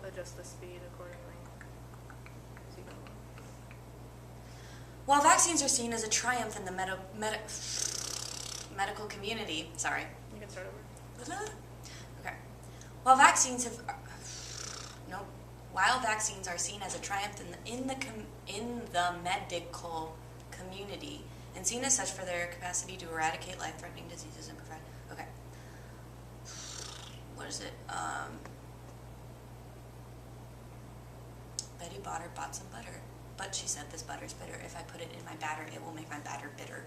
adjust the speed accordingly. While vaccines are seen as a triumph in the medical community, sorry. You can start over. Okay. While vaccines are seen as a triumph in the medical community and seen as such for their capacity to eradicate life-threatening diseases and provide. Okay. What is it? Betty Botter bought some butter, but she said this butter's bitter. If I put it in my batter, it will make my batter bitter.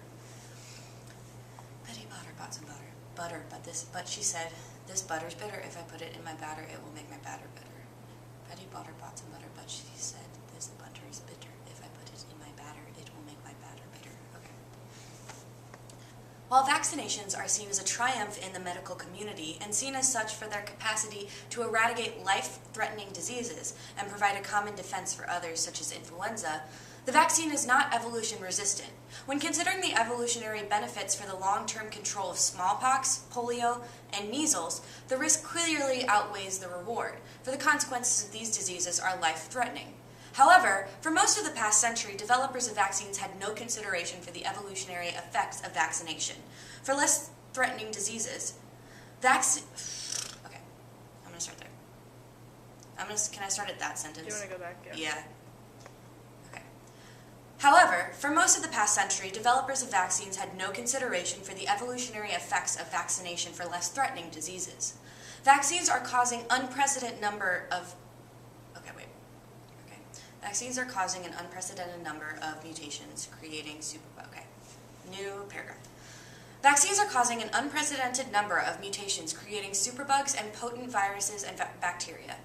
Betty Botter bought some butter, but she said this butter's bitter. If I put it in my batter, it will make my batter bitter. Betty Botter bought some butter, but she said this butter is bitter. If I put it in my batter, it will make my batter bitter. Okay. While vaccinations are seen as a triumph in the medical community and seen as such for their capacity to eradicate life-threatening diseases and provide a common defense for others such as influenza, the vaccine is not evolution-resistant. When considering the evolutionary benefits for the long-term control of smallpox, polio, and measles, the risk clearly outweighs the reward, for the consequences of these diseases are life-threatening. However, for most of the past century, developers of vaccines had no consideration for the evolutionary effects of vaccination. For less threatening diseases, okay, I'm going to start there. Can I start at that sentence? Do you want to go back? Yeah. However, for most of the past century, developers of vaccines had no consideration for the evolutionary effects of vaccination for less threatening diseases. Vaccines are causing unprecedented number of Vaccines are causing an unprecedented number of mutations, creating new paragraph. Vaccines are causing an unprecedented number of mutations, creating superbugs and potent viruses and bacteria.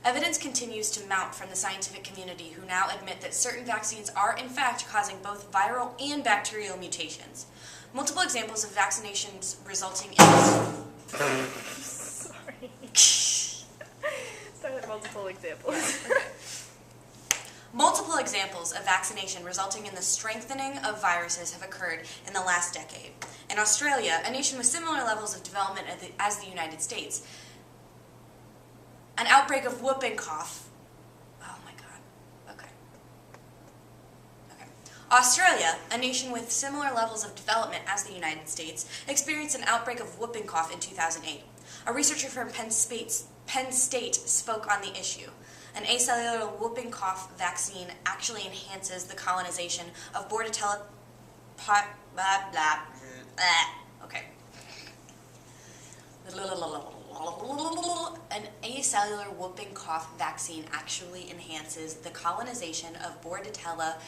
Evidence continues to mount from the scientific community, who now admit that certain vaccines are in fact causing both viral and bacterial mutations. Multiple examples of vaccinations resulting in... Sorry. Start with multiple examples. Multiple examples of vaccination resulting in the strengthening of viruses have occurred in the last decade. In Australia, a nation with similar levels of development as the United States, an outbreak of whooping cough. Oh my God. Okay. Australia, a nation with similar levels of development as the United States, experienced an outbreak of whooping cough in 2008. A researcher from Penn State spoke on the issue. An acellular whooping cough vaccine actually enhances the colonization of Bordetella Okay. An acellular whooping cough vaccine actually enhances the colonization of Bordetella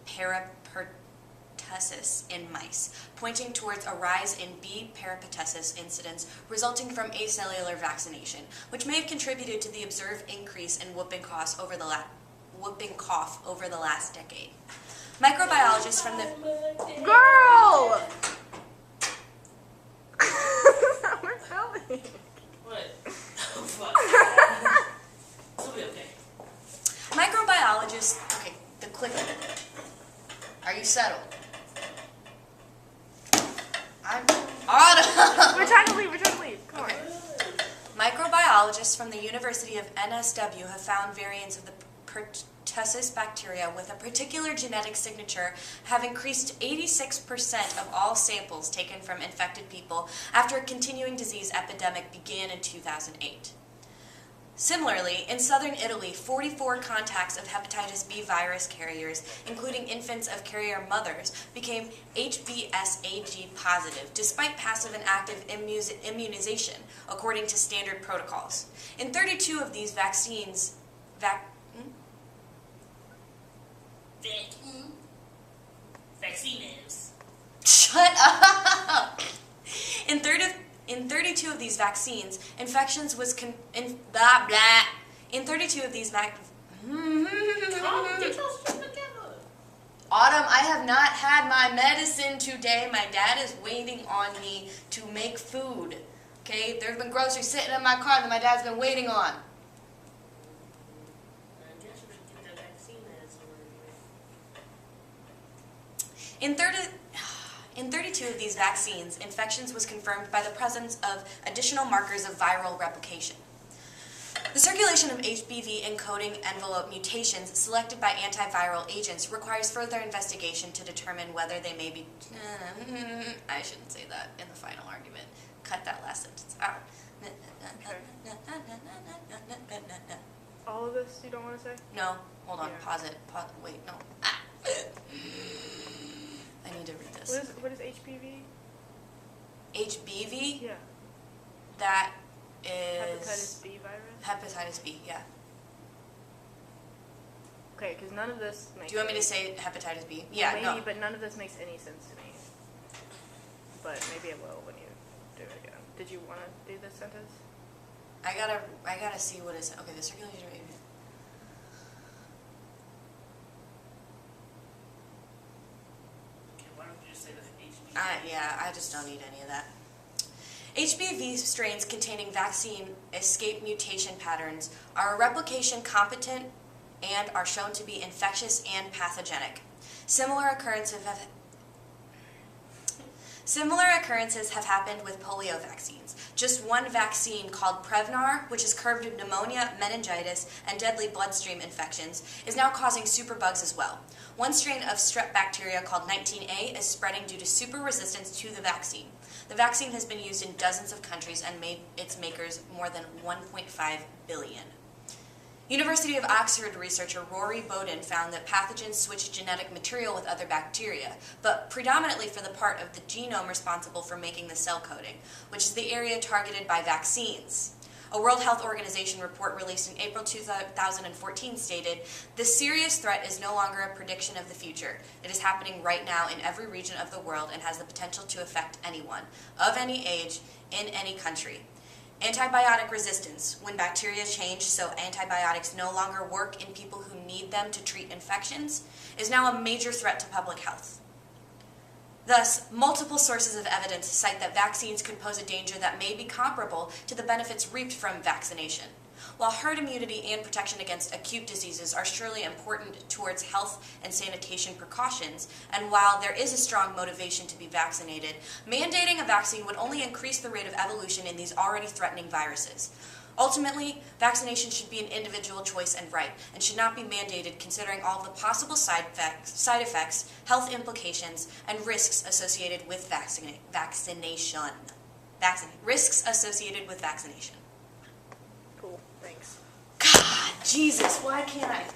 peripertussis in mice, pointing towards a rise in B. peripertussis incidence resulting from acellular vaccination, which may have contributed to the observed increase in whooping cough over the last decade. Microbiologists from the... Girl! We're filming. What? Oh, fuck. It'll be okay. Microbiologists... Okay, the clicker. Are you settled? I'm... Autumn! We're trying to leave. Come on. Microbiologists from the University of NSW have found variants of the pertussis bacteria with a particular genetic signature have increased 86% of all samples taken from infected people after a continuing disease epidemic began in 2008. Similarly, in southern Italy, 44 contacts of hepatitis B virus carriers, including infants of carrier mothers, became HBsAg positive, despite passive and active immunization, according to standard protocols. In 32 of these vaccines, Vaccines. Shut up! In 32 of these vaccines, infections was In 32 of these Autumn, I have not had my medicine today. My dad is waiting on me to make food. Okay? There's been groceries sitting in my car that my dad's been waiting on. In 32 of these vaccines, infections was confirmed by the presence of additional markers of viral replication. The circulation of HBV encoding envelope mutations selected by antiviral agents requires further investigation to determine whether they may be... I shouldn't say that in the final argument. Cut that last sentence out. All of this you don't want to say? No, hold on, Yeah. pause it. Wait, no. I need to read this. What is HPV? HBV? Yeah. That is... Hepatitis B virus? Hepatitis B, yeah. Okay, because none of this makes... Do you want me to say hepatitis B? Yeah, maybe, no. but none of this makes any sense to me. But maybe it will when you do it again. Did you want to do this sentence? I gotta see what is... Okay, the circulation rate... Okay, why don't you just say the HB? Yeah, I just don't need any of that. HBV strains containing vaccine escape mutation patterns are replication competent and are shown to be infectious and pathogenic. Similar occurrences have happened with polio vaccines. Just one vaccine called Prevnar, which has curbed pneumonia, meningitis, and deadly bloodstream infections, is now causing superbugs as well. One strain of strep bacteria called 19A is spreading due to super resistance to the vaccine. The vaccine has been used in dozens of countries and made its makers more than 1.5 billion. University of Oxford researcher Rory Bowden found that pathogens switch genetic material with other bacteria, but predominantly for the part of the genome responsible for making the cell coding, which is the area targeted by vaccines. A World Health Organization report released in April 2014 stated, "This serious threat is no longer a prediction of the future. It is happening right now in every region of the world and has the potential to affect anyone, of any age, in any country. Antibiotic resistance, when bacteria change so antibiotics no longer work in people who need them to treat infections, is now a major threat to public health." Thus, multiple sources of evidence cite that vaccines could pose a danger that may be comparable to the benefits reaped from vaccination. While herd immunity and protection against acute diseases are surely important towards health and sanitation precautions, and while there is a strong motivation to be vaccinated, mandating a vaccine would only increase the rate of evolution in these already threatening viruses. Ultimately, vaccination should be an individual choice and right, and should not be mandated considering all of the possible side effects, health implications, and risks associated with vaccination. Risks associated with vaccination. Cool, thanks. God, Jesus, why can't I